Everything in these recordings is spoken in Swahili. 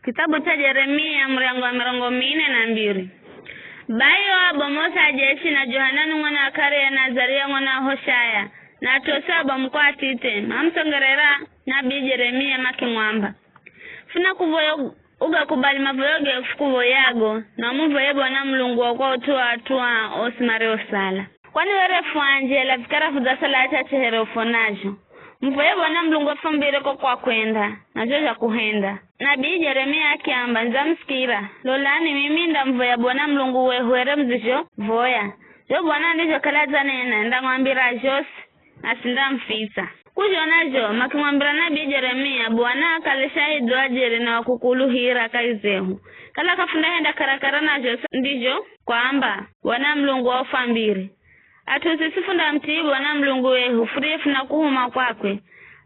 Kitabu cha Yeremia mlango wa 42. Bayo abomosa jeshi na Johanani mwana wa Karea na Azaria mwana wa Hoshaya na tosaba mkwatite mamsongerera nabii Yeremia makimwamba. Funa kuvoyo uga kubali mavoyoge fukuvo yago na muvoye Bwana Mulungu wako atua osimare osala. Kwani werefu anje la fikara fudasala acha chehere ufonajo. Mvoye Bwana Mulungu afambire kwa kwenda na joja kuhenda. Nabii Yeremia akiamba nzamsikira lolani mimi ndamvoya Bwana Mulungu wehuere mzisho voya. Jo Bwana ndijo kalaza nena ndamwambira Jos asindamfisa. Kujonajo makimwambira nabii Yeremia Bwana akalesha idwajere na wakukuluhira kaizehu. Kala kafunda henda karakara na Jos ndijo kwamba Bwana Mulungu aufambire. Atusisifunda mtii Bwana Mulungu wehu furifu na kuhuma kwakwe.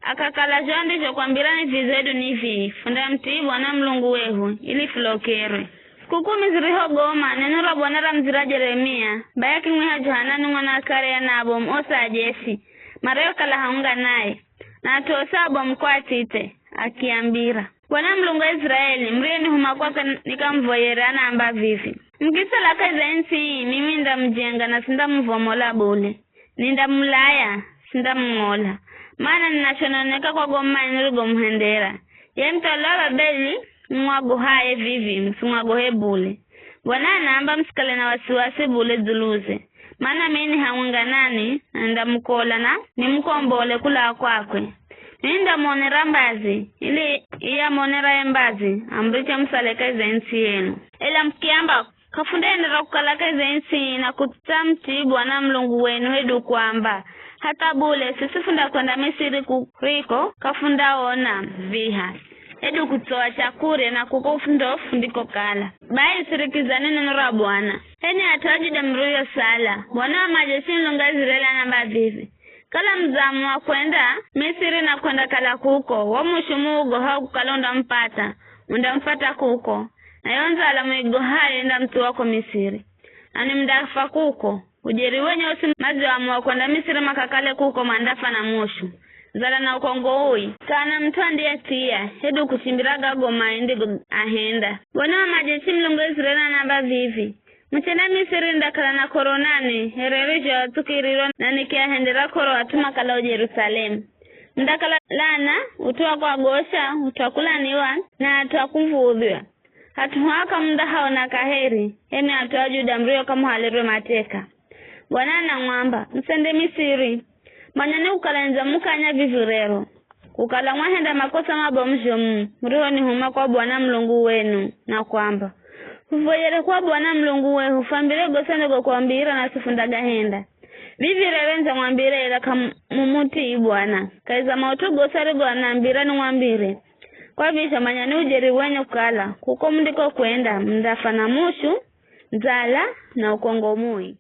Akakala jondijo kwambirani vizedu nivi funda mtii Bwana Mulungu wehu ili fulokerwe. Siku 10 ziriho goma neno la Bwana la mzira Yeremia baya kimweha Johanani mwana wa Karea na abom osa jeshi mareo kala haunga naye na atosa abom kwa tite akiambira Bwana Mulungu wa Israeli mrieni huma kwake nikamvoyera na amba vivi. Mkisala kaza nsi mimi ndamjenga na sinda mvomola bule. Ninda mulaya sinda mmola. Maana ninachononeka kwa goma nirugo mhendera. Ye mtalola beli mwago hae vivi msumwago he bule. Bwana anaamba msikale na wasiwasi bule zuluze. Maana mini haunga nani nda mkola na ni mkombole kula kwakwe. Ninda monera mbazi ili iya monera embazi amricha msaleka zensi yenu. Ela mkiamba kafunda endera kukalaka zensi na kutamti Bwana Mulungu wenu hedu kwamba hata bule sisifunda kwenda Misiri kuriko kafunda ona viha hedu kutoa chakure na kukofundo fundiko kala bai sirikizane neno la Bwana heni atajida mruyo sala Bwana wa majeshi Mulungu wa Israeli namba vivi kala mzamu wa kwenda Misiri na kwenda kala kuko wamushumu ugoha kukalonda mpata undamfata kuko na yonza ala mwigo hayo nda mtu wako Misiri. Ani mdafa kuko. Ujeri wenye usi mazi wa mwa kwenda Misiri makakale kuko mandafa na moshu. Zala na ukongo ui. Kana mtu andia tia. Hedu kuchimbiraga goma indigo ahenda. Bwana wa majeshi Mulungu Israeli namba vivi. Mchenda Misiri ndakala na koronani. Hererijo tukiriro na nikia hendera koro atuma kala u Jerusalem. Ndakala lana utuwa kwa gosha. Utuwa kulaniwa na atuwa kuvudhiwa. Hatuwaka mda hao na kaheri, hene atuwa Juda mrio kama halirwe mateka. Bwana na mwamba, msende Misiri, manyane ukalenza mukanya vivurero. Ukala mwahenda makosa mabomjomu, mrio ni huma kwa Bwana Mulungu wenu, na kwamba. Huvoyere kwa Bwana Mulungu we, hufambire gosende kuambira na sifundaga henda. Vivire nza mwambire ila kamumuti Bwana, kaiza mautu gosari gwanaambira ni mwambire. Kwa visha manyani ujeri wenye kukala, kuko mndiko kwenda, mdafa na mushu, zala na ukongo mui.